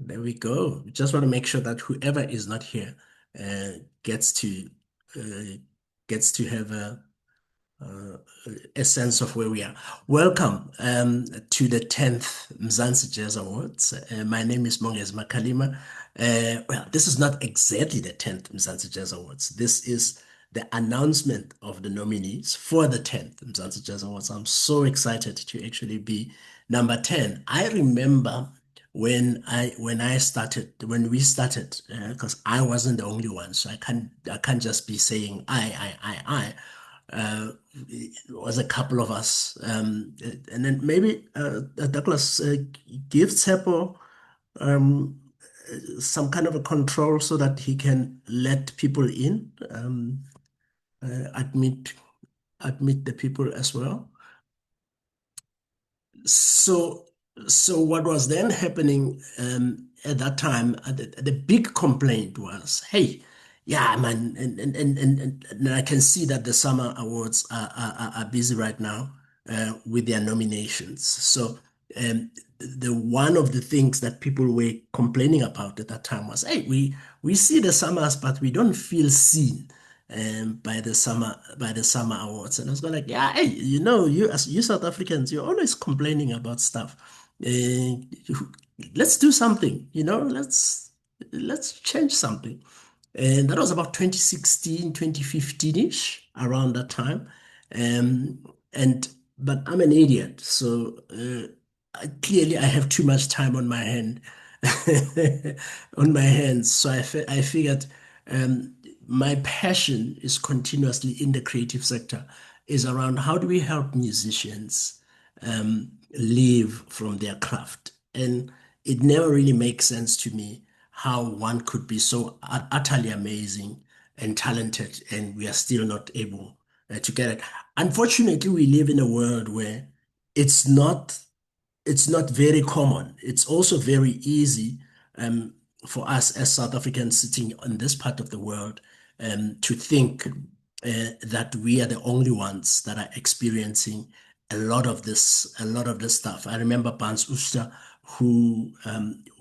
There we go. Just want to make sure that whoever is not here uh, gets to uh, have uh, a sense of where we are. Welcome to the 10th Mzantsi Jazz Awards. My name is Mongez Makalima. Well, this is not exactly the 10th Mzantsi Jazz Awards. This is the announcement of the nominees for the 10th Mzantsi Jazz Awards. I'm so excited to actually be number 10. I remember when we started, because I wasn't the only one, so I can't just be saying it was a couple of us, and then maybe Douglas gives Seppo um, some kind of a control so that he can let people in, admit the people as well. So, so what was then happening at that time? The big complaint was, "Hey, yeah, man," and I can see that the summer awards are busy right now with their nominations. So, um, the one of the things that people were complaining about at that time was, "Hey, we see the summers, but we don't feel seen." By the summer awards. And I was going like, yeah, hey, you as you South Africans, you're always complaining about stuff. Uh, let's do something, let's change something. And that was about 2016, 2015-ish, around that time. Um, and but I'm an idiot, so clearly I have too much time on my hand, on my hands. So I figured my passion is continuously in the creative sector, is around how do we help musicians live from their craft. And it never really makes sense to me how one could be so utterly amazing and talented, and we are still not able to get it. Unfortunately, we live in a world where it's not it's not very common. It's also very easy for us as South Africans sitting on this part of the world to think that we are the only ones that are experiencing a lot of this stuff. I remember Bans Uster, who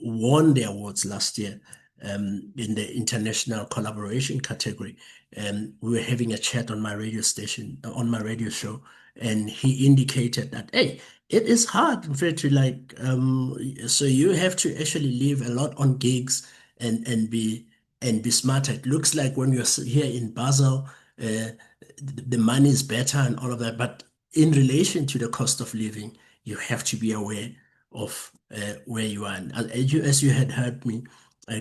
won the awards last year in the international collaboration category. We were having a chat on my radio station, on my radio show, and he indicated that, hey, it is hard, in fact, to so you have to actually live a lot on gigs and be smarter. It looks like when you're here in Basel, the money is better and all of that, but in relation to the cost of living, you have to be aware of where you are. And as you had heard me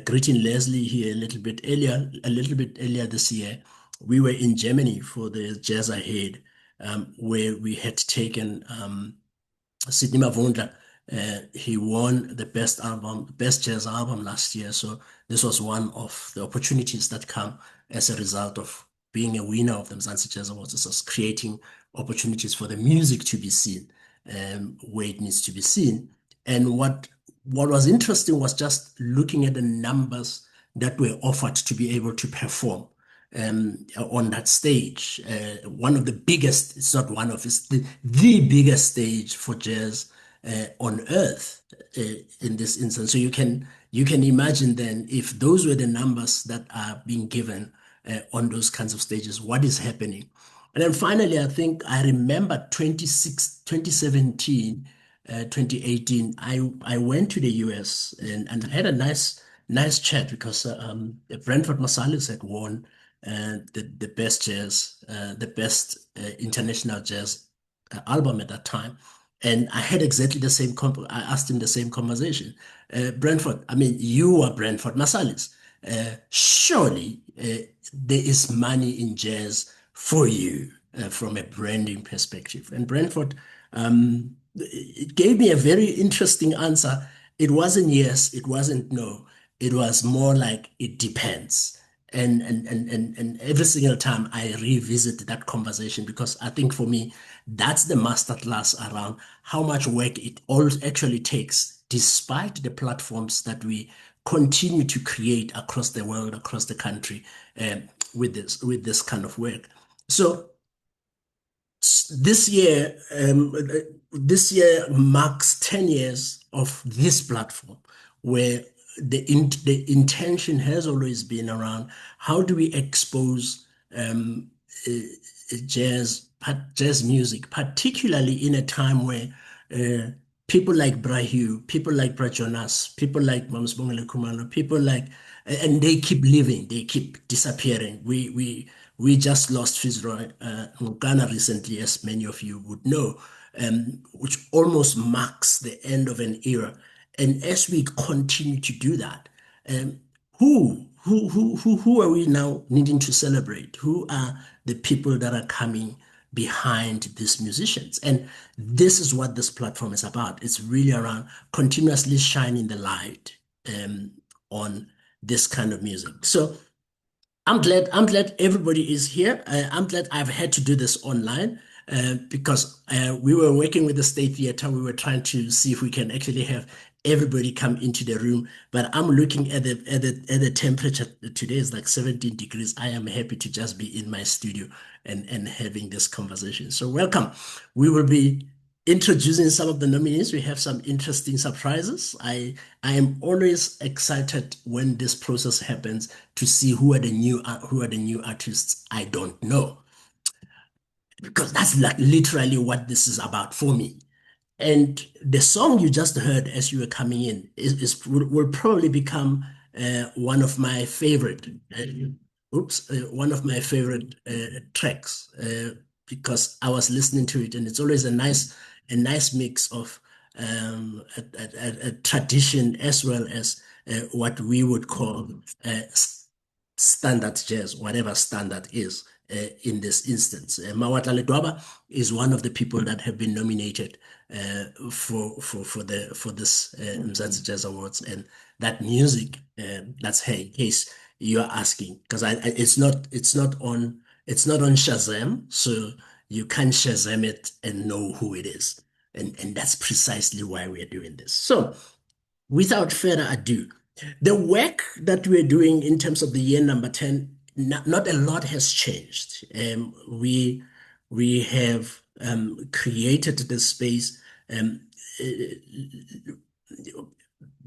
greeting Leslie here a little bit earlier this year, we were in Germany for the Jazz Ahead, where we had taken Sidney Mavundla. He won the best jazz album last year. So this was one of the opportunities that come as a result of being a winner of the Mzantsi Jazz Awards. It's just creating opportunities for the music to be seen where it needs to be seen. And what was interesting was just looking at the numbers that were offered to be able to perform on that stage. One of the biggest, it's not one of, it's the biggest stage for jazz on earth in this instance. So you can imagine then if those were the numbers that are being given on those kinds of stages, what is happening? And then finally, I think I remember 2018, I went to the US and I had a nice chat because Brentford Marsalis had won the best jazz, the best international jazz album at that time. And I had exactly the same, I asked him the same conversation. Brentford, I mean, you are Brentford Marsalis. Surely there is money in jazz for you from a branding perspective. And Brentford, it gave me a very interesting answer. It wasn't yes, it wasn't no. It was more like it depends. And every single time I revisit that conversation because I think for me, that's the masterclass around how much work it all actually takes, despite the platforms that we continue to create across the world, across the country, with this kind of work. So this year, this year marks 10 years of this platform where the intention has always been around how do we expose jazz music, particularly in a time where uh, people like Brahu, people like Brajonas, people like Mamsbongile Kumalo, people like, and they keep living, they keep disappearing. We just lost Fitzroy Ngana recently, as many of you would know, which almost marks the end of an era. And as we continue to do that, um, who are we now needing to celebrate? Who are the people that are coming behind these musicians? And this is what this platform is about. It's really around continuously shining the light um, on this kind of music. So I'm glad everybody is here. I'm glad I've had to do this online because we were working with the State Theatre. We were trying to see if we can actually have everybody come into the room. But I'm looking at the temperature today is like 17 degrees. I am happy to just be in my studio and having this conversation. So welcome. We will be introducing some of the nominees. We have some interesting surprises. I am always excited when this process happens to see who are the new artists I don't know, because that's like literally what this is about for me. And the song you just heard as you were coming in will probably become one of my favorite. One of my favorite tracks because I was listening to it, and it's always a nice mix of a tradition as well as what we would call standard jazz, whatever standard is in this instance. Mawatla Ledwaba is one of the people that have been nominated for this Mzantsi Jazz Awards, and that music that's her in case you're asking, because it's not on Shazam, so you can't Shazam it and know who it is, and that's precisely why we're doing this. So without further ado, the work that we're doing in terms of the year number 10, not a lot has changed. We have created this space um,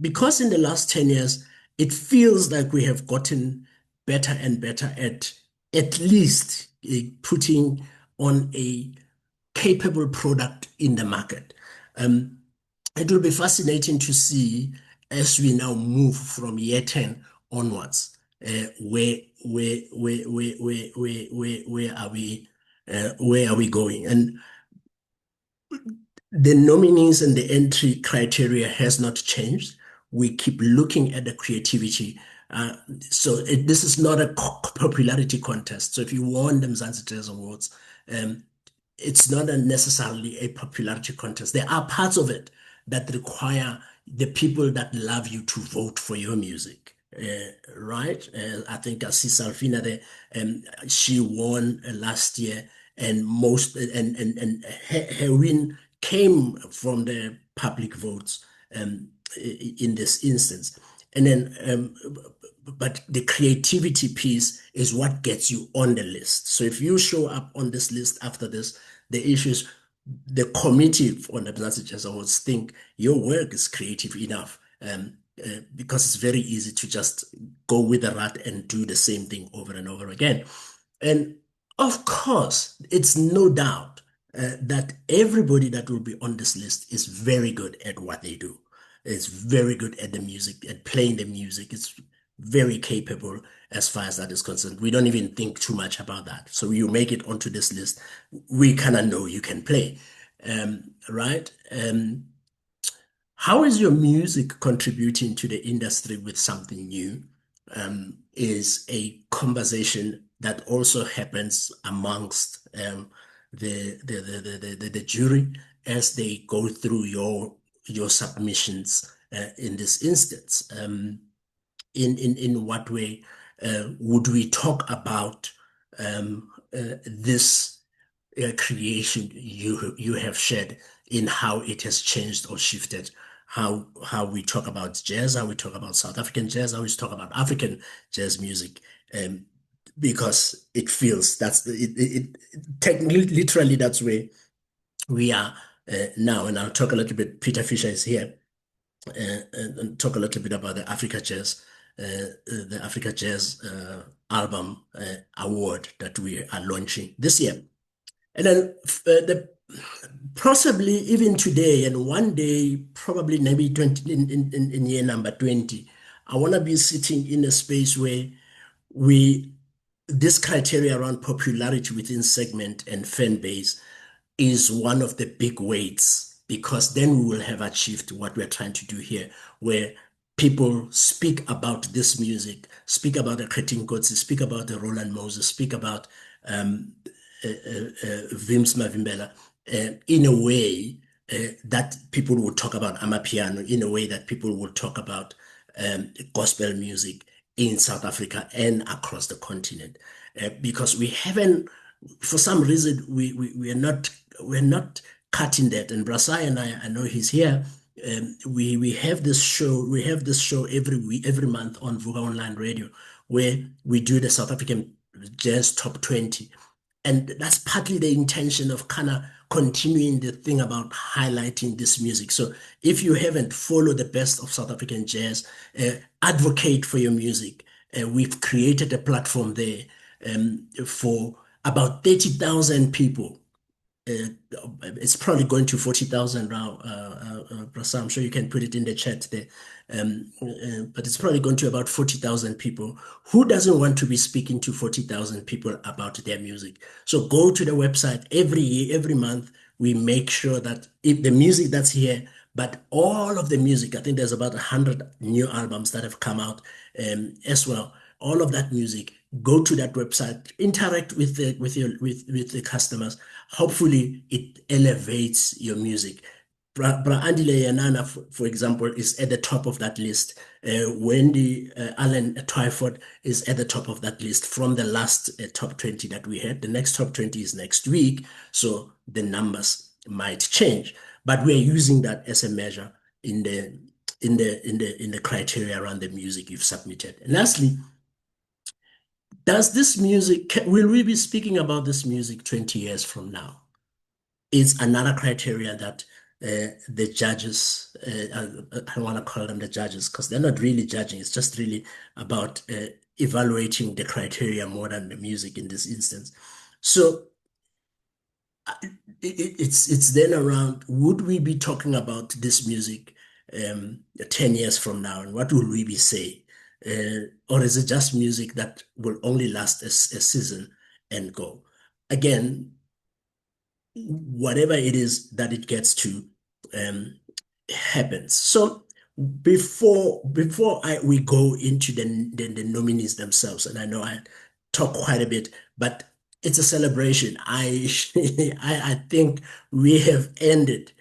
because in the last 10 years, it feels like we have gotten better and better at least putting on a capable product in the market. Um, it will be fascinating to see as we now move from year 10 onwards, where are we going? And the nominees and the entry criteria has not changed. We keep looking at the creativity. This is not a popularity contest. So if you won the Mzantsi Jazz Awards, um, it's not necessarily a popularity contest. There are parts of it that require the people that love you to vote for your music. Right? I think I see Salfina there. She won last year, and her win came from the public votes in this instance. And then, but the creativity piece is what gets you on the list. So if you show up on this list after this, the issues, the committee on the Mzansi Jazz Awards think your work is creative enough, because it's very easy to just go with the rat and do the same thing over and over again. And of course, it's no doubt that everybody that will be on this list is very good at what they do. It's very good at the music, at playing the music. It's very capable as far as that is concerned. We don't even think too much about that. So you make it onto this list, we kind of know you can play, right? How is your music contributing to the industry with something new? Is a conversation that also happens amongst the jury as they go through your submissions in this instance. In what way would we talk about this creation you have shared, in how it has changed or shifted how we talk about jazz, how we talk about South African jazz, how we talk about African jazz music, um, because it feels technically literally that's where we are now. And I'll talk a little bit. Peter Fisher is here. and talk a little bit about the Africa Jazz album award that we are launching this year. And then possibly even today and one day, probably maybe 20 in year number 20, I want to be sitting in a space where we this criteria around popularity within segment and fan base is one of the big weights because then we will have achieved what we're trying to do here, where people speak about this music, speak about the Cretin Kotsi, speak about the Roland Moses, speak about um, Vims Mavimbela in a way that people will talk about Amapiano, in a way that people will talk about gospel music in South Africa and across the continent. Because we haven't, for some reason, we're not cutting that. And Brasai and I know he's here. We have this show every week, every month on Vuga Online Radio, where we do the South African Jazz Top 20. And that's partly the intention of kind of continuing the thing about highlighting this music. So if you haven't followed the best of South African jazz, advocate for your music. We've created a platform there for about 30,000 people. It's probably going to 40,000 now, Prasa. I'm sure you can put it in the chat there. But it's probably going to about 40,000 people. Who doesn't want to be speaking to 40,000 people about their music? So go to the website every year, every month. We make sure that if the music that's here, but all of the music, I think there's about 100 new albums that have come out as well. All of that music, go to that website, interact with with the customers. Hopefully, it elevates your music. Bra Andile Yanana, for example, is at the top of that list. Wendy Allen Twyford is at the top of that list from the last top 20 that we had. The next top 20 is next week, so the numbers might change. But we're using that as a measure in the criteria around the music you've submitted. And lastly, will we be speaking about this music 20 years from now? It's another criteria that the judges, I want to call them the judges because they're not really judging. It's just really about evaluating the criteria more than the music in this instance. So it's then around, would we be talking about this music 10 years from now, and what will we be saying? Or is it just music that will only last a season and go? Again, whatever it is that it gets to um, happens. So before we go into the nominees themselves, and I know I talk quite a bit, but it's a celebration. I think we have ended,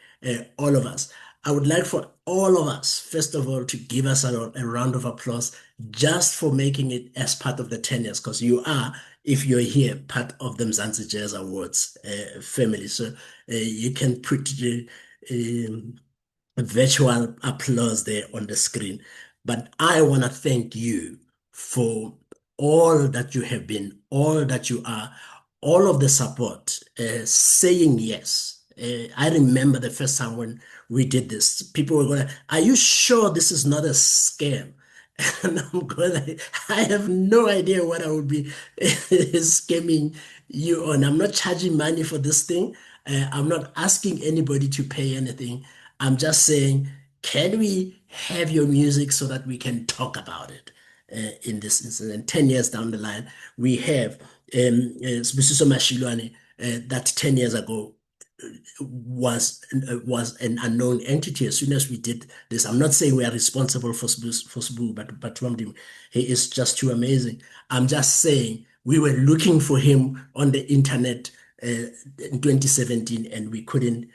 all of us. I would like for all of us, first of all, to give us a round of applause just for making it as part of the 10 years, because you are, if you're here, part of the Mzantsi Jazz Awards family. So you can put um, virtual applause there on the screen. But I want to thank you for all that you have been, all that you are, all of the support, saying yes. I remember the first time when we did this, people were going, "Are you sure this is not a scam?" And I'm going, I have no idea what I would be scamming you on. I'm not charging money for this thing. I'm not asking anybody to pay anything. I'm just saying, can we have your music so that we can talk about it in this instance? And 10 years down the line, we have Sibusiso Mashilwane that 10 years ago was an unknown entity. As soon as we did this, I'm not saying we are responsible for Sbu, but Wamdim, he is just too amazing. I'm just saying we were looking for him on the internet in 2017, and we couldn't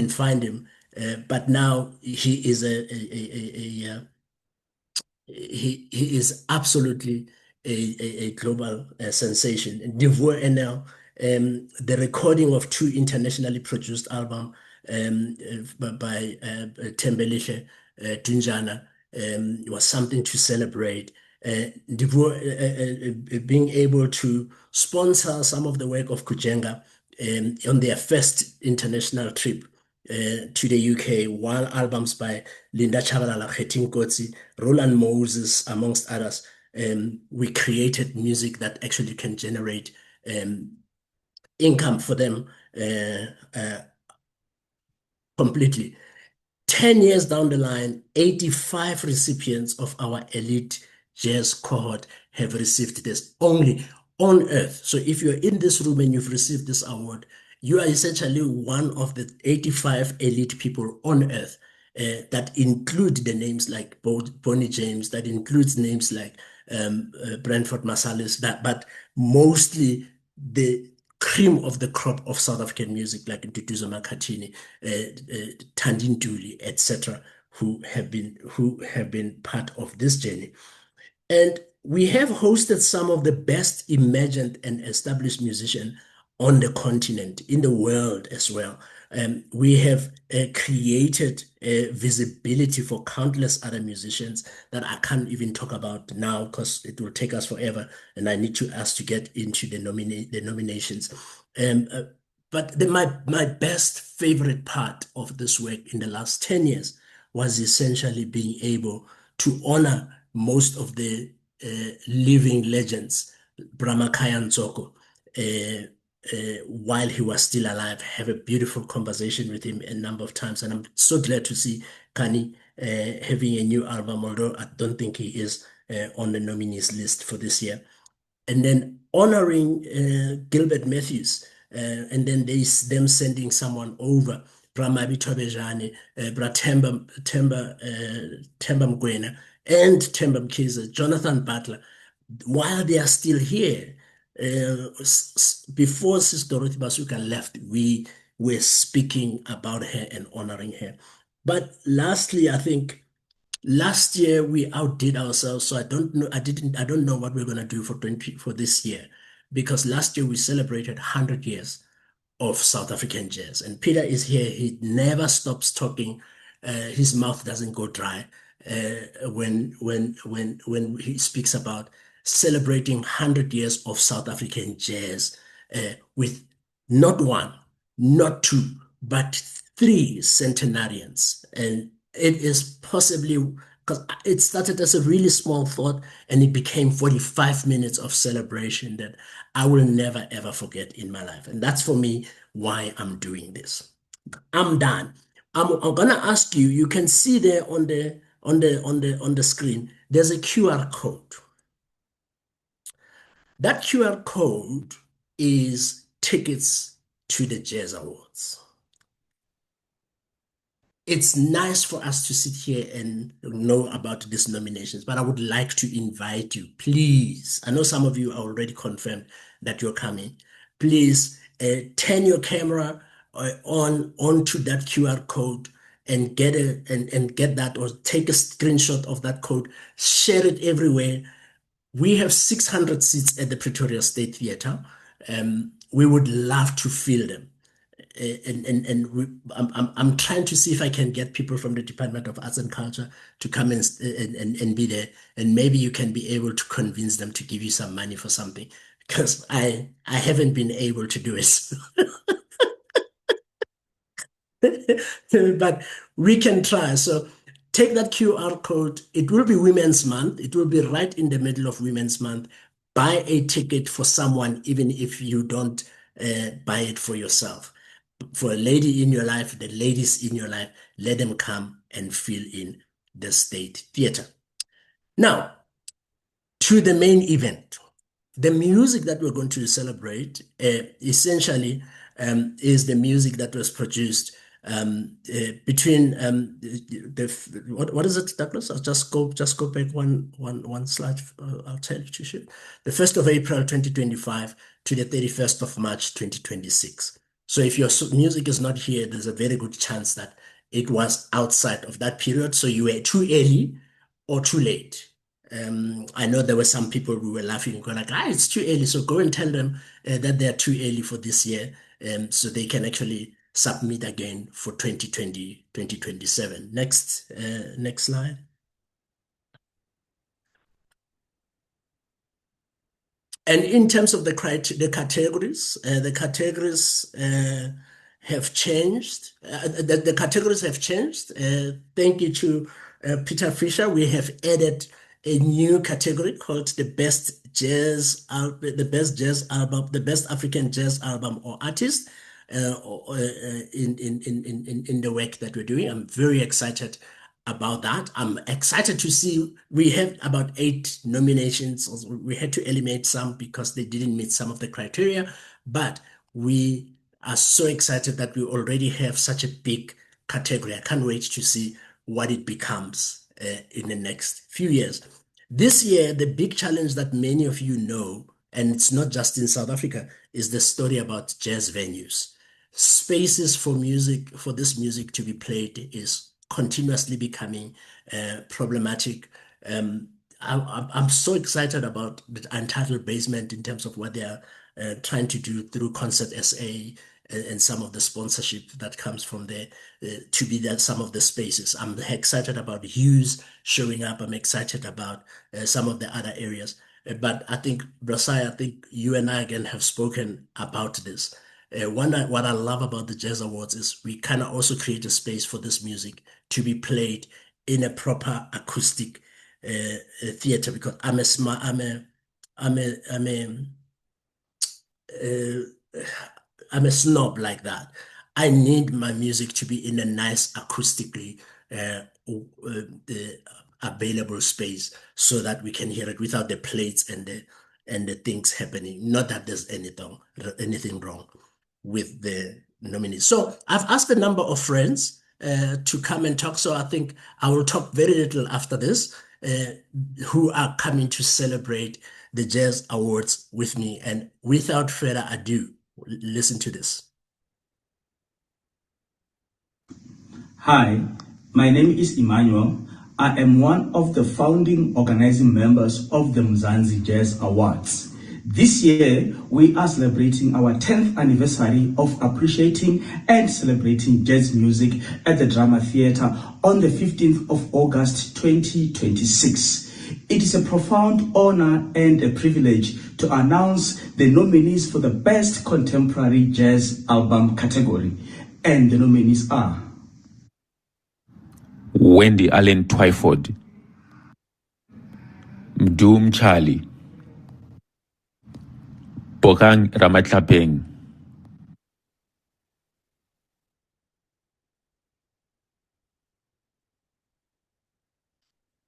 find him. But now he is he is absolutely a global sensation. Divoire NL, the recording of two internationally produced albums by Tembelihle Tunjana was something to celebrate. Divoire being able to sponsor some of the work of Kujenga on their first international trip. to the UK, while albums by Linda Chabalala, Khetin Kotsi, Roland Moses, amongst others, we created music that actually can generate um, income for them completely. 10 years down the line, 85 recipients of our elite jazz cohort have received this only on earth. So if you're in this room and you've received this award, you are essentially one of the 85 elite people on earth. That include the names like Bonnie James, that includes names like Brentford Marsalis, but mostly the cream of the crop of South African music, like Duduzo Makhathini, Tandin Duli, etc., who have been part of this journey. And we have hosted some of the best emergent and established musicians on the continent, in the world as well. We have created visibility for countless other musicians that I can't even talk about now because it will take us forever, and I need to ask to get into the nominations. Um, uh, but my best favorite part of this work in the last 10 years was essentially being able to honor most of the living legends, Brahmakaya Nzoko, while he was still alive, have a beautiful conversation with him a number of times. And I'm so glad to see Kani having a new album, although I don't think he is on the nominees list for this year, and then honoring Gilbert Matthews, and then there's them sending someone over, Bramabi Tobejane, Temba Mgwena, and Temba Mkiza, Jonathan Butler, while they are still here. Before Sister Dorothy Basuka left, we were speaking about her and honoring her. But lastly, I think last year we outdid ourselves, so I don't know what we're gonna do for 20 for this year, because last year we celebrated 100 years of South African jazz. And Peter is here. He never stops talking. His mouth doesn't go dry when he speaks about celebrating 100 years of South African jazz with not one, not two, but three centenarians. And it is possibly because it started as a really small thought and it became 45 minutes of celebration that I will never ever forget in my life. And that's for me why I'm doing this. I'm done. I'm gonna ask you, you can see there on the screen, there's a QR code. That QR code is tickets to the Jazz Awards. It's nice for us to sit here and know about these nominations, but I would like to invite you, please. I know some of you are already confirmed that you're coming. Please turn your camera on onto that QR code and get that, or take a screenshot of that code, share it everywhere. We have 600 seats at the Pretoria State Theatre. We would love to fill them, I'm trying to see if I can get people from the Department of Arts and Culture to come and be there, and maybe you can be able to convince them to give you some money for something, because I haven't been able to do it. But we can try. So take that QR code. It will be Women's Month. It will be right in the middle of Women's Month. Buy a ticket for someone, even if you don't buy it for yourself. For a lady in your life, the ladies in your life, let them come and fill in the State Theatre. Now, to the main event. The music that we're going to celebrate essentially is the music that was produced between what is it, Douglas? I'll just go back one slide. I'll tell you to shoot. The 1st of April 2025 to the 31st of March 2026. So if your music is not here, there's a very good chance that it was outside of that period. So you were too early or too late. I know there were some people who were laughing, going like, it's too early. So go and tell them that they're too early for this year, so they can actually submit again for 2020, 2027. Next slide. And in terms of the categories, the categories have changed. The categories have changed. Thank you to Peter Fisher. We have added a new category called the best jazz album, the best African jazz album or artist. In the work that we're doing, I'm very excited about that. I'm excited to see we have about 8 nominations. We had to eliminate some because they didn't meet some of the criteria, but we are so excited that we already have such a big category. I can't wait to see what it becomes in the next few years. This year, the big challenge that many of you know, and it's not just in South Africa, is the story about jazz venues. Spaces for music, for this music to be played, is continuously becoming problematic. I'm so excited about the Untitled Basement in terms of what they are trying to do through Concert SA and some of the sponsorship that comes from there to be that some of the spaces. I'm excited about Hughes showing up. I'm excited about some of the other areas. But I think, Brasai, I think you and I again have spoken about this. What I love about the Jazz Awards is we kind of also create a space for this music to be played in a proper acoustic theater because I'm uh, I'm a snob like that. I need my music to be in a nice acoustically available space so that we can hear it without the plates and the things happening. Not that there's anything wrong with the nominees. So I've asked a number of friends to come and talk. So I think I will talk very little after this, uh, who are coming to celebrate the Jazz Awards with me. And without further ado, listen to this. Hi, my name is Emmanuel. I am one of the founding organizing members of the Mzantsi Jazz Awards. This year, we are celebrating our 10th anniversary of appreciating and celebrating jazz music at the Drama Theatre on the 15th of August 2026. It is a profound honor and a privilege to announce the nominees for the Best Contemporary Jazz Album category. And the nominees are Wendy Allen Twyford, Mdum Charlie, Bokang Ramatlapeng,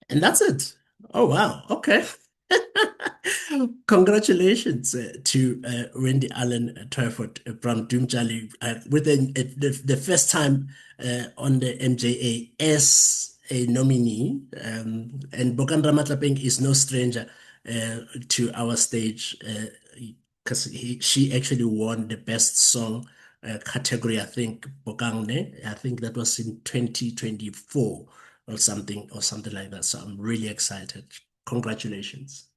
And that's it. Oh, wow. Okay. Congratulations to Wendy Allen Twyford from Doomjali with the first time on the MJA as a nominee. And Bokan Ramatlapeng is no stranger to our stage because she actually won the best song category, I think, Bokang, I think that was in 2024 or something like that. So I'm really excited. Congratulations.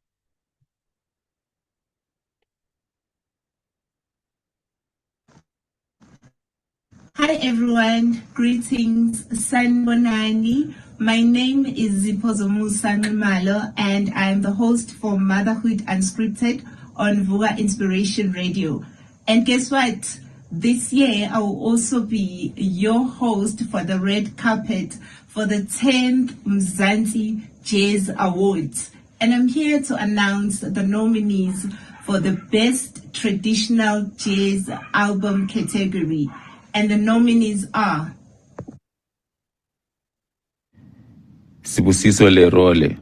Hi everyone, greetings, Sanbonani. My name is Zipozomu Sanmalo and I'm the host for Motherhood Unscripted on Vuga Inspiration Radio. And guess what? This year I will also be your host for the red carpet for the 10th Mzantsi Jazz Awards. And I'm here to announce the nominees for the Best Traditional Jazz Album category. And the nominees are Sibusiso Lerole,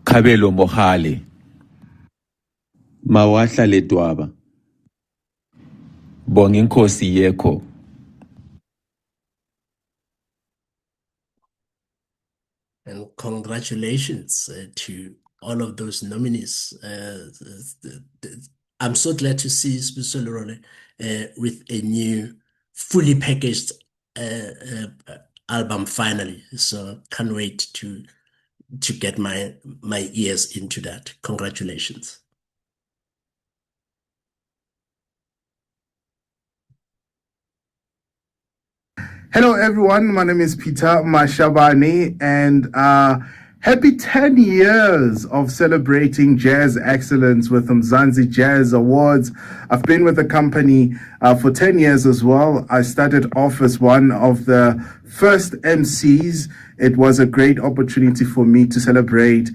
Kabelo Mohale, Mawahla Ledwaba, Bonginkosi Yeko, And congratulations to all of those nominees. I'm so glad to see Spusolorone with a new, fully packaged album finally. So can't wait to get my ears into that. Congratulations. Hello, everyone. My name is Peter Mashabane, and Happy 10 years of celebrating jazz excellence with the Mzantsi Jazz Awards. I've been with the company for 10 years as well. I started off as one of the first MCs. It was a great opportunity for me to celebrate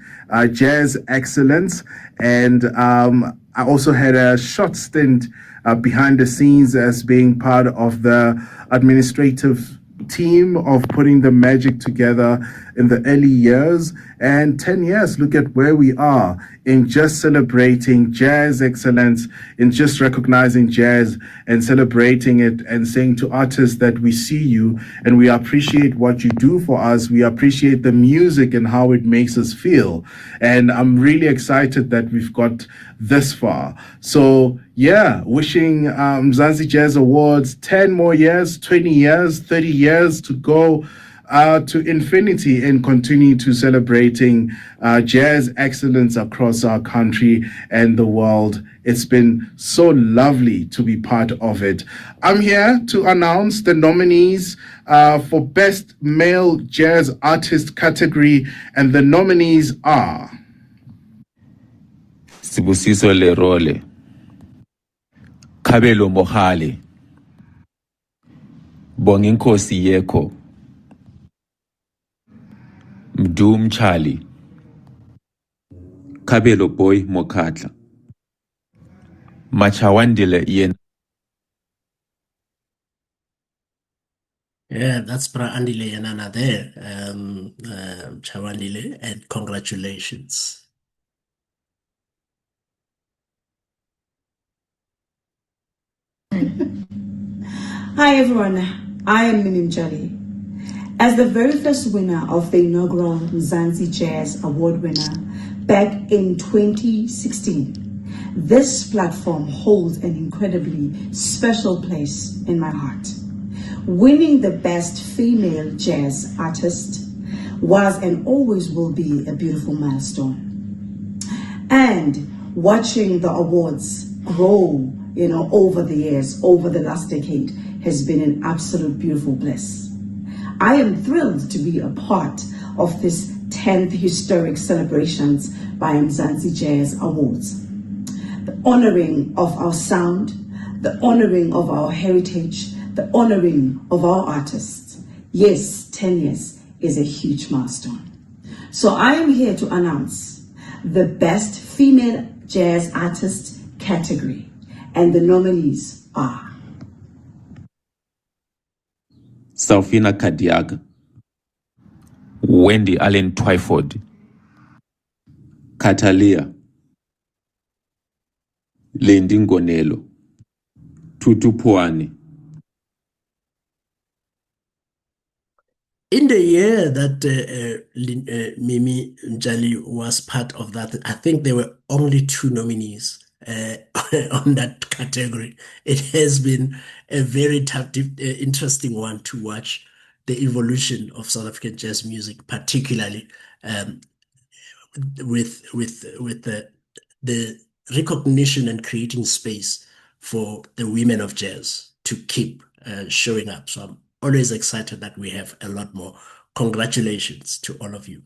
jazz excellence. And I also had a short stint behind the scenes as being part of the administrative team of putting the magic together in the early years. And 10 years, look at where we are in just celebrating jazz excellence, in just recognizing jazz and celebrating it and saying to artists that we see you and we appreciate what you do for us. We appreciate the music and how it makes us feel. And I'm really excited that we've got this far. So yeah, wishing Mzantsi Jazz Awards 10 more years, 20 years, 30 years to go to infinity and continue to celebrating jazz excellence across our country and the world. It's been so lovely to be part of it. I'm here to announce the nominees for Best Male Jazz Artist category, and the nominees are Sibusiso Lerole, Kabelo Mohale, Bonginkosi Yeko, Mdum Charlie, Kabelo Boy Mokatla, Machawandile Yen. Yeah, that's Bra Andile Yanana there, Chawandile, and congratulations. Hi everyone, I am Mzantsi. As the very first winner of the inaugural Mzantsi Jazz Award winner back in 2016, this platform holds an incredibly special place in my heart. Winning the Best Female Jazz Artist was and always will be a beautiful milestone. And watching the awards grow, over the years, over the last decade, has been an absolute beautiful bliss. I am thrilled to be a part of this 10th historic celebrations by Mzantsi Jazz Awards. The honoring of our sound, the honoring of our heritage, the honoring of our artists. Yes, 10 years is a huge milestone. So I am here to announce the Best Female Jazz Artist category, and the nominees are Salfina Kadiaga, Wendy Allen Twyford, Katalia, Lendi Ngonelo, Tutu Puane. In the year that Mimi Njali was part of that, I think there were only 2 nominees on that category. It has been a very tough, interesting one to watch the evolution of South African jazz music, particularly um, with the recognition and creating space for the women of jazz to keep showing up. So I'm always excited that we have a lot more. Congratulations to all of you.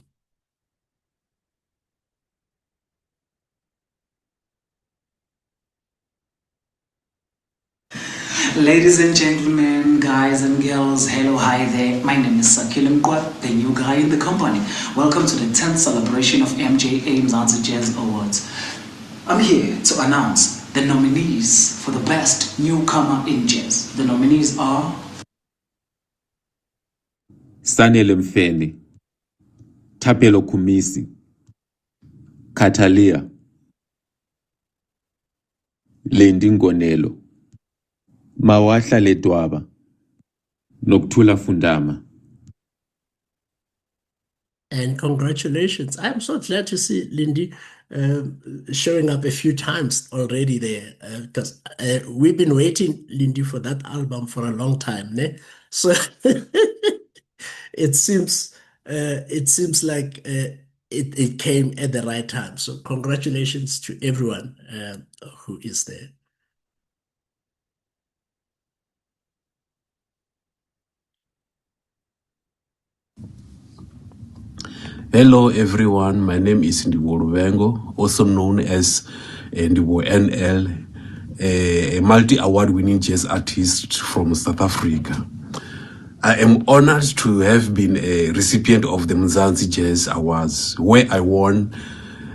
Ladies and gentlemen, guys and girls, hello, hi there. My name is Sakile Mkwa, the new guy in the company. Welcome to the 10th celebration of MJA Mzantsi Jazz Awards. I'm here to announce the nominees for the best newcomer in jazz. The nominees are Sanele Mfene, Tapelo Kumisi, Katalia, Lendi Ngonelo, Mawahla Ledwaba, Nokuthula Fundama. And congratulations. I'm so glad to see Lindy showing up a few times already there because we've been waiting, Lindy, for that album for a long time. Ne? So it seems like it came at the right time. So congratulations to everyone who is there. Hello everyone, my name is Ndibo Rubengo, also known as Ndibo NL, a multi-award winning jazz artist from South Africa. I am honored to have been a recipient of the Mzantsi Jazz Awards, where I won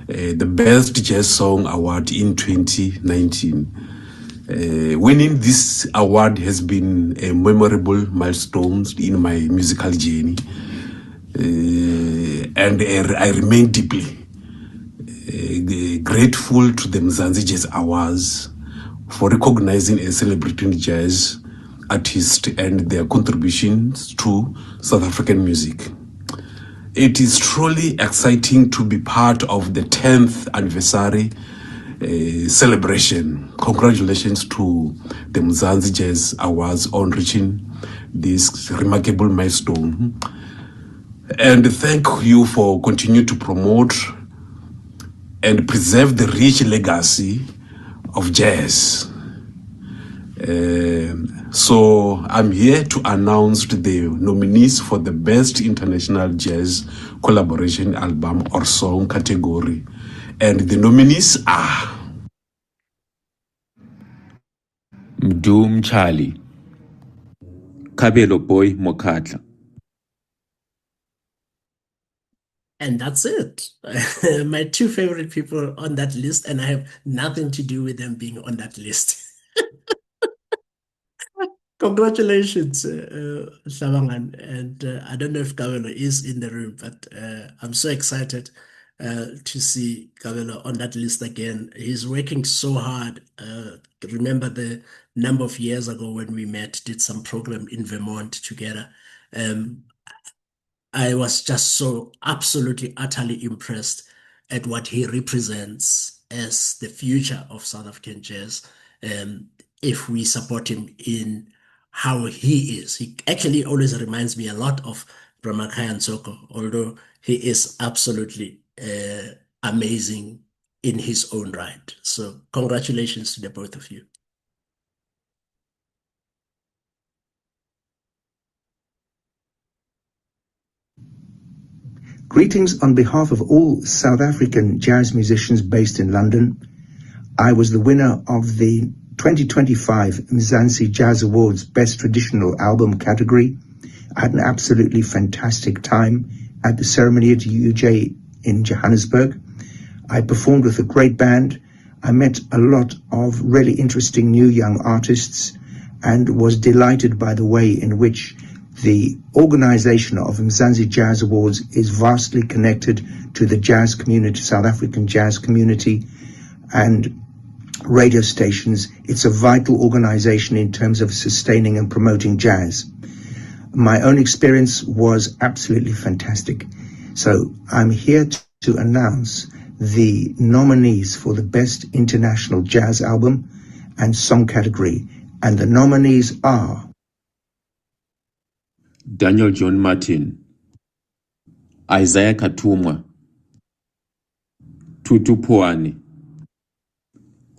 the Best Jazz Song Award in 2019. Winning this award has been a memorable milestone in my musical journey, and I remain deeply grateful to the Mzantsi Jazz Awards for recognizing and celebrating jazz artists and their contributions to South African music. It is truly exciting to be part of the 10th anniversary celebration. Congratulations to the Mzantsi Jazz Awards on reaching this remarkable milestone. And thank you for continuing to promote and preserve the rich legacy of jazz. So I'm here to announce the nominees for the Best International Jazz Collaboration Album or Song category. And the nominees are Mdum Charlie, Kabelo Boy Mokatla. And that's it. My two favorite people on that list, and I have nothing to do with them being on that list. Congratulations, Shabangan. And I don't know if Kabelo is in the room, but I'm so excited to see Kabelo on that list again. He's working so hard. Remember the number of years ago when we met, did some program in Vermont together. Um, I was just so absolutely, utterly impressed at what he represents as the future of South African jazz. If we support him in how he is, he actually always reminds me a lot of Ramakhaya Soko, although he is absolutely amazing in his own right. So, congratulations to the both of you. Greetings on behalf of all South African jazz musicians based in London. I was the winner of the 2025 Mzantsi Jazz Awards Best Traditional Album category. I had an absolutely fantastic time at the ceremony at UJ in Johannesburg. I performed with a great band. I met a lot of really interesting new young artists and was delighted by the way in which the organization of Mzantsi Jazz Awards is vastly connected to the jazz community, South African jazz community, and radio stations. It's a vital organization in terms of sustaining and promoting jazz. My own experience was absolutely fantastic. So I'm here to announce the nominees for the Best International Jazz Album and Song category. And the nominees are Daniel John Martin, Isaiah Katumwa, Tutu Puani,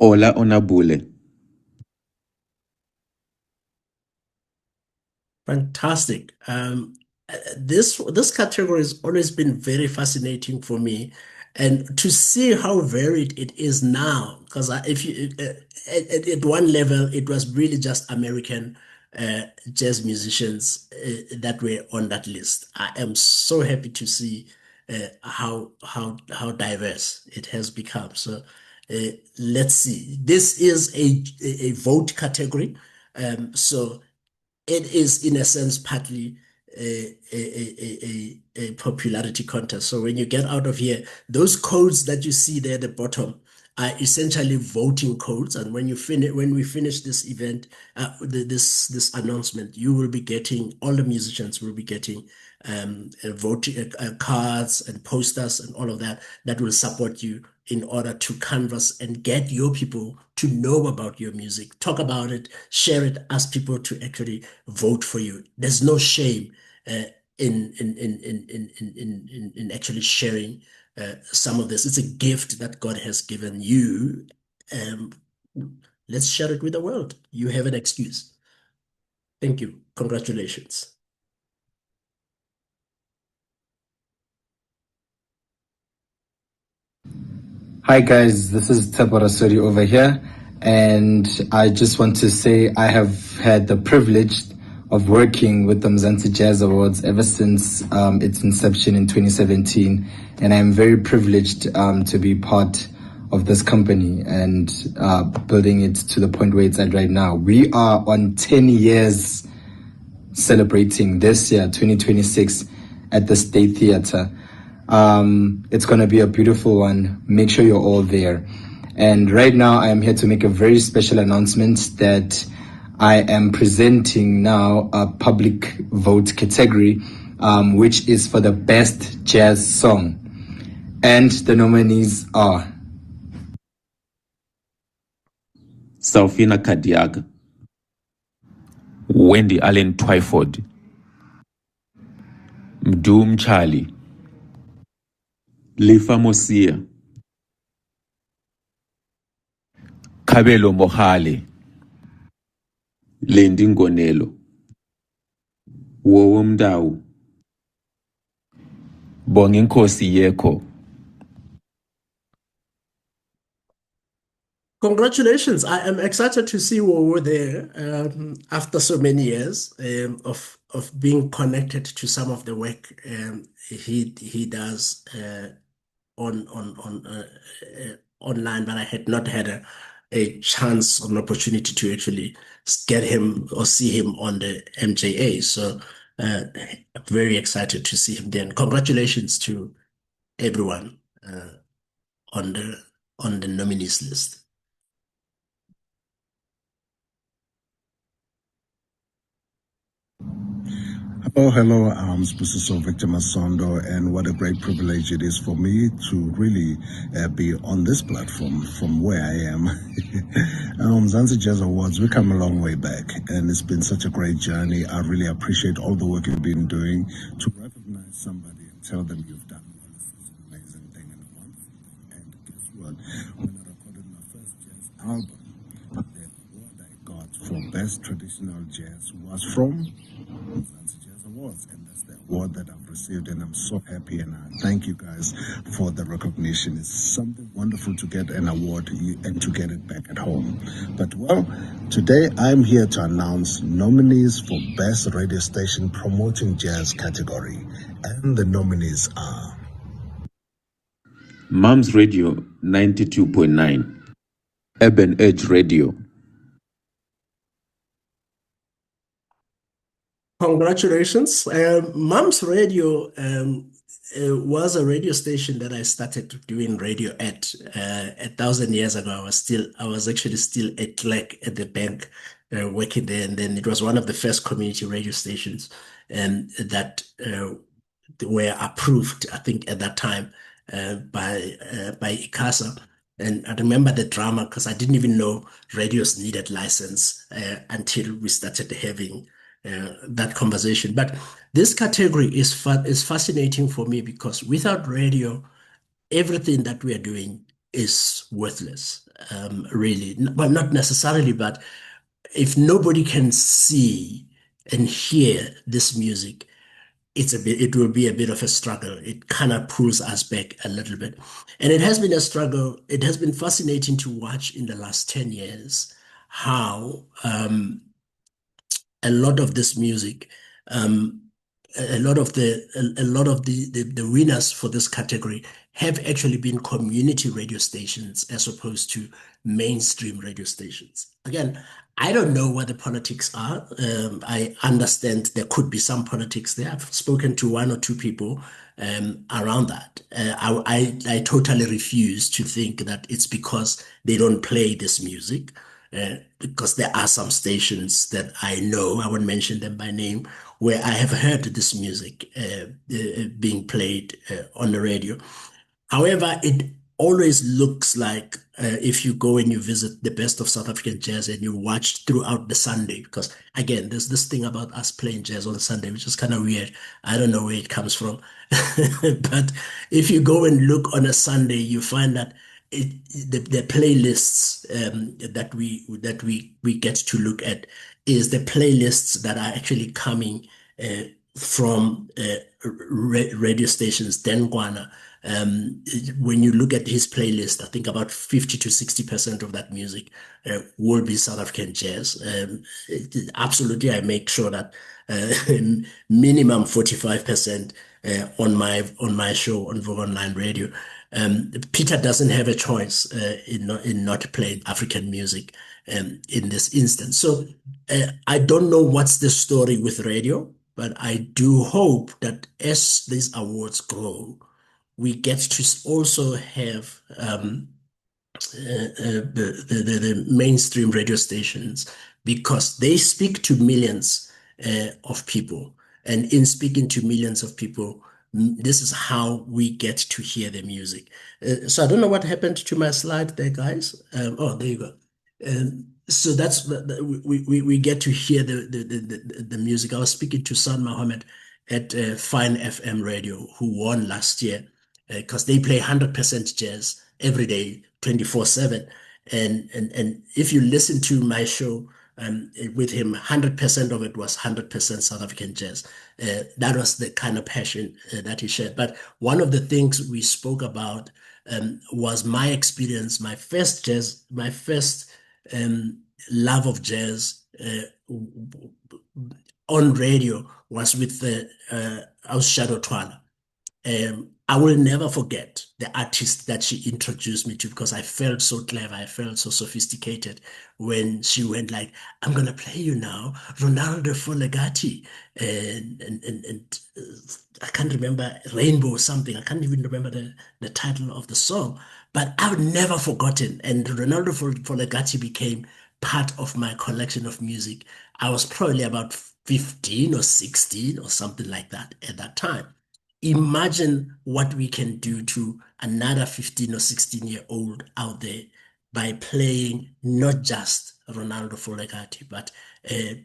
Ola Onabule. Fantastic. This category has always been very fascinating for me, and to see how varied it is now. Because if you at one level, it was really just American jazz musicians that were on that list. I am so happy to see how diverse it has become. So let's see. This is a vote category. So it is in a sense partly a popularity contest. So when you get out of here, those codes that you see there at the bottom are essentially voting codes. And when we finish this event, this announcement, you will be getting, all the musicians will be getting voting cards and posters and all of that that will support you in order to canvas and get your people to know about your music, talk about it, share it, ask people to actually vote for you. There's no shame uh, in actually sharing some of this. It's a gift that God has given you. Um, let's share it with the world. You have an excuse. Thank you. Congratulations. Hi guys, this is Tabora Suri over here, and I just want to say I have had the privilege of working with the Mzantsi Jazz Awards ever since its inception in 2017, and I'm very privileged to be part of this company and building it to the point where it's at right now. We are on 10 years celebrating this year, 2026, at the State Theatre. It's going to be a beautiful one. Make sure you're all there. And right now, I am here to make a very special announcement that I am presenting now a public vote category, which is for the best jazz song. And the nominees are Salfina Kadiaga, Wendy Allen Twyford, Mdum Charlie, Lifa Mosia, Kabelo Mohale, Lendi Ngonelo, Wowo Mdau, Bonginkosi Yeko. Congratulations. I am excited to see Wowo there after so many years of being connected to some of the work he does online, but I had not had a chance or an opportunity to actually get him or see him on the MJA. So very excited to see him there. And congratulations to everyone on the nominees list. Oh, hello, I'm Spusiso Victor Masondo, and what a great privilege it is for me to really be on this platform from where I am. Mzantsi Jazz Awards, we come a long way back, and it's been such a great journey. I really appreciate all the work you've been doing to recognize somebody and tell them you've done well. It's such an amazing thing and a wonderful thing. And guess what? When I recorded my first jazz album, the award I got for Best Traditional Jazz was from Mzantsi Jazz Awards, and that's the award that I've received, and I'm so happy, and I thank you guys for the recognition. It's something wonderful to get an award and to get it back at home. But well, today I'm here to announce nominees for Best Radio Station Promoting Jazz category, and the nominees are Mams Radio 92.9, Urban Edge Radio. Congratulations. Mom's Radio was a radio station that I started doing radio at 1,000 years ago. I was actually still a clerk at the bank working there, and then it was one of the first community radio stations that were approved, I think, at that time by ICASA. And I remember the drama because I didn't even know radios needed license until we started having that conversation. But this category is fascinating for me because without radio, everything that we are doing is worthless, really. Well, not necessarily, but if nobody can see and hear this music, it will be a bit of a struggle. It kind of pulls us back a little bit. And it has been a struggle. It has been fascinating to watch in the last 10 years how a lot of this music, a lot of the winners for this category have actually been community radio stations as opposed to mainstream radio stations. Again, I don't know what the politics are. I understand there could be some politics there. I've spoken to one or two people around that. I totally refuse to think that it's because they don't play this music. Because there are some stations that I know, I won't mention them by name, where I have heard this music being played on the radio. However, it always looks like if you go and you visit the best of South African jazz and you watch throughout the Sunday, because again, there's this thing about us playing jazz on Sunday, which is kind of weird. I don't know where it comes from. But if you go and look on a Sunday, you find that the playlists that we get to look at is the playlists that are actually coming from radio stations, Dengwana, When you look at his playlist, I think about 50 to 60% of that music will be South African jazz. Absolutely, I make sure that minimum 45% on my show on Vogue Online Radio. Peter doesn't have a choice in not playing African music in this instance. So I don't know what's the story with radio, but I do hope that as these awards grow, we get to also have the mainstream radio stations because they speak to millions of people. And in speaking to millions of people, this is how we get to hear the music. So I don't know what happened to my slide there, guys. Oh, there you go. So that's we get to hear the music. I was speaking to San Mohammed at Fine FM Radio, who won last year because they play 100% jazz every day, 24/7. And if you listen to my show with him, 100% of it was 100% South African jazz. That was the kind of passion that he shared. But one of the things we spoke about was my experience, my first love of jazz on radio was with Shadow Twala. I will never forget the artist that she introduced me to because I felt so clever. I felt so sophisticated when she went like, "I'm gonna play you now, Ronaldo Folegatti," and I can't remember Rainbow something. I can't even remember the title of the song, but I've never forgotten. And Ronaldo Folegatti became part of my collection of music. I was probably about 15 or 16 or something like that at that time. Imagine what we can do to another 15 or 16-year-old out there by playing not just Ronaldo Folegatti, but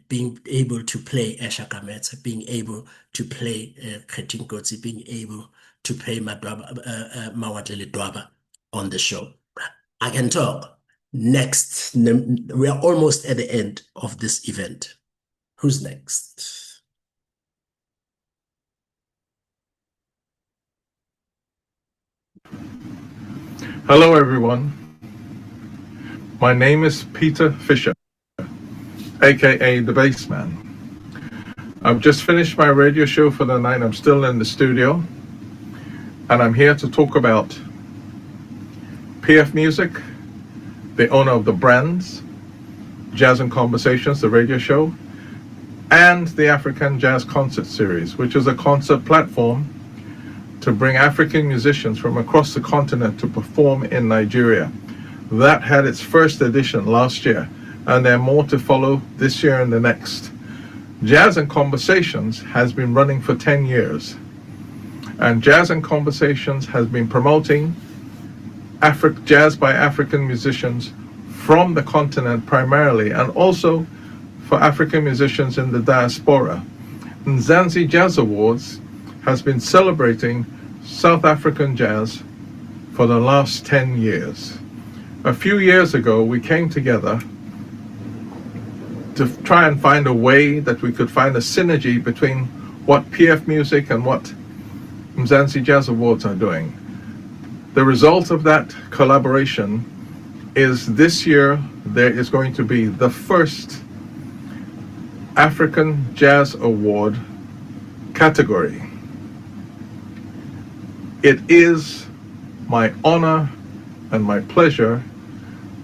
being able to play Esha Kametsa, being able to play Kretin Kotsi, being able to play Mawatlele Dwaba on the show. I can talk. Next, we are almost at the end of this event. Who's next? Hello, everyone. My name is Peter Fisher, aka The Bassman. I've just finished my radio show for the night. I'm still in the studio, and I'm here to talk about PF Music, the owner of the brands, Jazz and Conversations, the radio show, and the African Jazz Concert Series, which is a concert platform to bring African musicians from across the continent to perform in Nigeria. That had its first edition last year, and there are more to follow this year and the next. Jazz and Conversations has been running for 10 years, and Jazz and Conversations has been promoting jazz by African musicians from the continent primarily, and also for African musicians in the diaspora. Mzantsi Jazz Awards has been celebrating South African jazz for the last 10 years. A few years ago, we came together to try and find a way that we could find a synergy between what PF Music and what Mzantsi Jazz Awards are doing. The result of that collaboration is this year there is going to be the first African Jazz Award category. It is my honor and my pleasure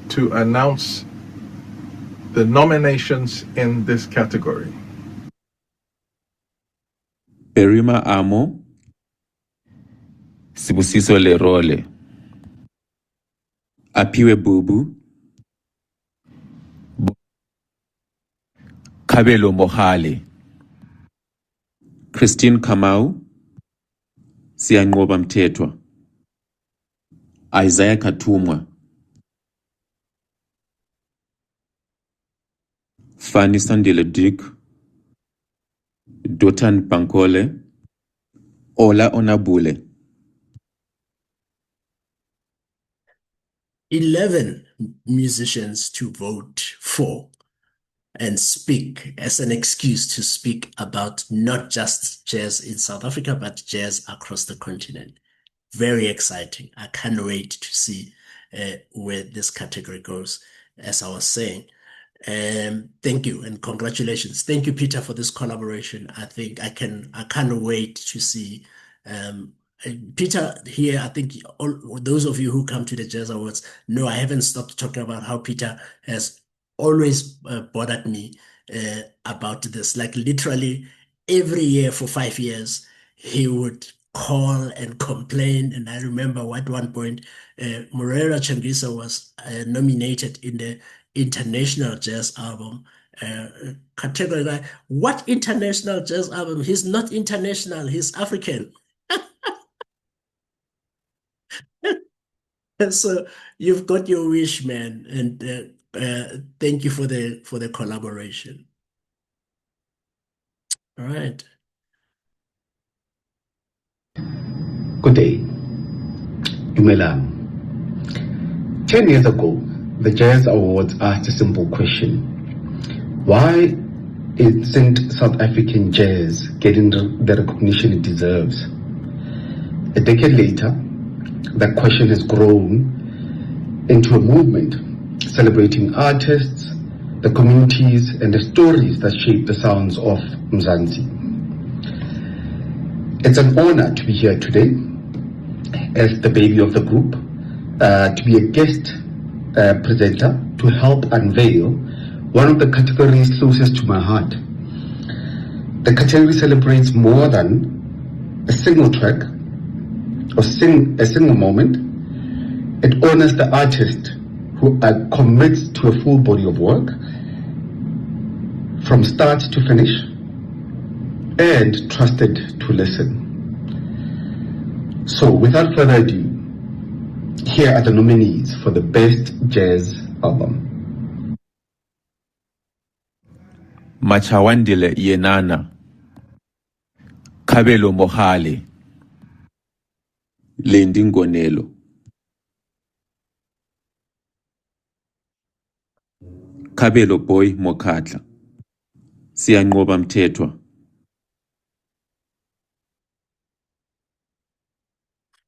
to announce the nominations in this category. Perima Amo, Sibusiso Lerole, Apiwe Bubu, Kabelo Mohale, Christine Kamau, Siyanqoba Mthethwa, Isaiah Katumwa, Fanny Sandile Dick, Dotan Pankole, Ola Onabule. 11 musicians to vote for and speak as an excuse to speak about not just jazz in South Africa, but jazz across the continent. very exciting. I can't wait to see where this category goes, as I was saying. Thank you and congratulations. Thank you, Peter, for this collaboration. I can't wait to see um, Peter here. I think those of you who come to the Jazz Awards know I haven't stopped talking about how Peter has always bothered me about this. Like literally every year for 5 years, he would call and complain. And I remember at one point, Morera Changisa was nominated in the International Jazz Album category. Like, what international jazz album? He's not international, he's African. So you've got your wish, man. And thank you for the collaboration. All right. Good day. Dumelang. 10 years ago, the Jazz Awards asked a simple question. Why isn't South African jazz getting the recognition it deserves? A decade later, that question has grown into a movement celebrating artists, the communities, and the stories that shape the sounds of Mzansi. It's an honor to be here today as the baby of the group, to be a guest presenter to help unveil one of the categories closest to my heart. The category celebrates more than a single track or a single moment. It honors the artist who commits to a full body of work from start to finish and trusted to listen. So without further ado, here are the nominees for the Best Jazz Album. Machawandile Yenana, Kabelo Mohale, Lendingonelo, Kabelo Boy Mokatla, Siyanqoba Mthethwa.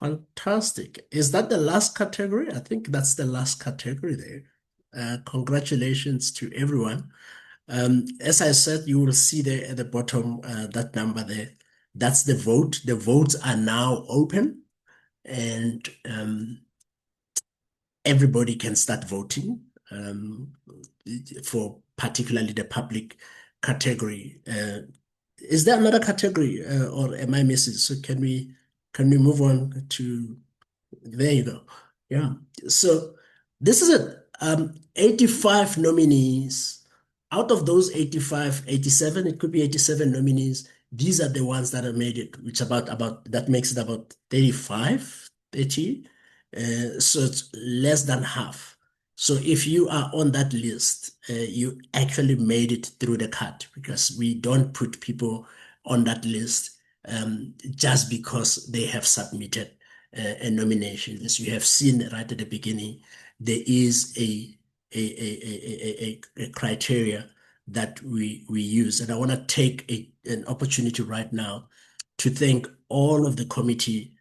Fantastic. Is that the last category? I think that's the last category there. Congratulations to everyone. As I said, you will see there at the bottom that number there. That's the vote. The votes are now open, and everybody can start voting for particularly the public category. Is there another category, or am I missing? So can we move on to? There you go. Yeah. So this is it. 85 nominees. Out of those 85, 87, it could be 87 nominees. These are the ones that have made it, which about that makes it about 35, 30. So it's less than half. So if you are on that list, you actually made it through the cut, because we don't put people on that list just because they have submitted a nomination. As you have seen right at the beginning, there is a criteria that we use. And I want to take an opportunity right now to thank all of the committee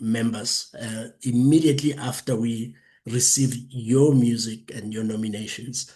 members. Immediately after we received your music and your nominations,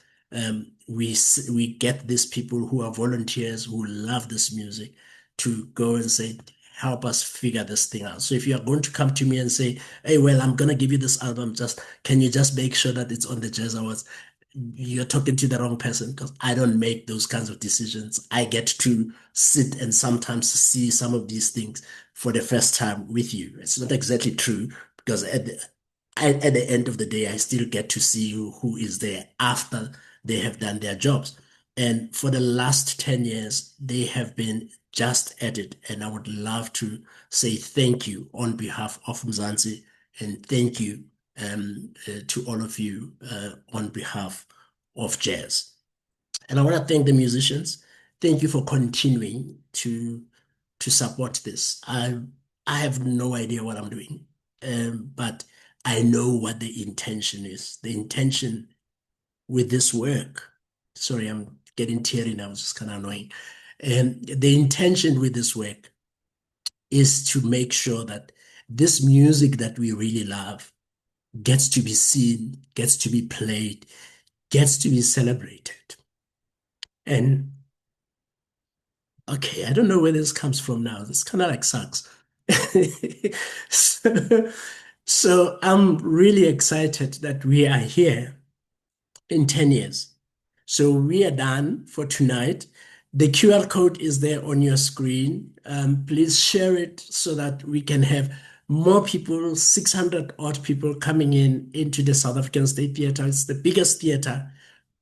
we get these people who are volunteers who love this music to go and say, help us figure this thing out. So if you are going to come to me and say, hey, well, I'm going to give you this album, can you just make sure that it's on the Jazz Awards? You're talking to the wrong person, because I don't make those kinds of decisions. I get to sit and sometimes see some of these things for the first time with you. It's not exactly true, because at the end of the day, I still get to see who is there after they have done their jobs. And for the last 10 years, they have been just at it. And I would love to say thank you on behalf of Mzansi, and thank you to all of you on behalf of jazz. And I want to thank the musicians. Thank you for continuing to support this. I have no idea what I'm doing, but I know what the intention is. The intention with this work. Sorry, I'm getting teary now. It's just kind of annoying. And the intention with this work is to make sure that this music that we really love gets to be seen, gets to be played, gets to be celebrated. And okay, I don't know where this comes from now. This kind of like sucks. so, so I'm really excited that we are here in 10 years. So we are done for tonight. The QR code is there on your screen. Please share it so that we can have more people, 600 odd people coming into the South African State Theatre. It's the biggest theatre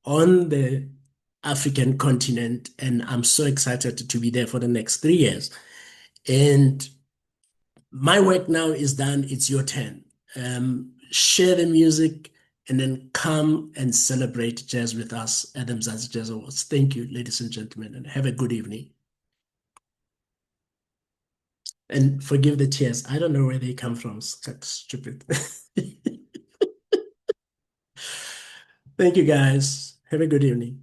on the African continent, and I'm so excited to be there for the next 3 years. And my work now is done. It's your turn. Share the music and then come and celebrate jazz with us at the Mzantsi Jazz Awards. Thank you, ladies and gentlemen, and have a good evening. And forgive the tears. I don't know where they come from. It's like stupid. Thank you, guys. Have a good evening.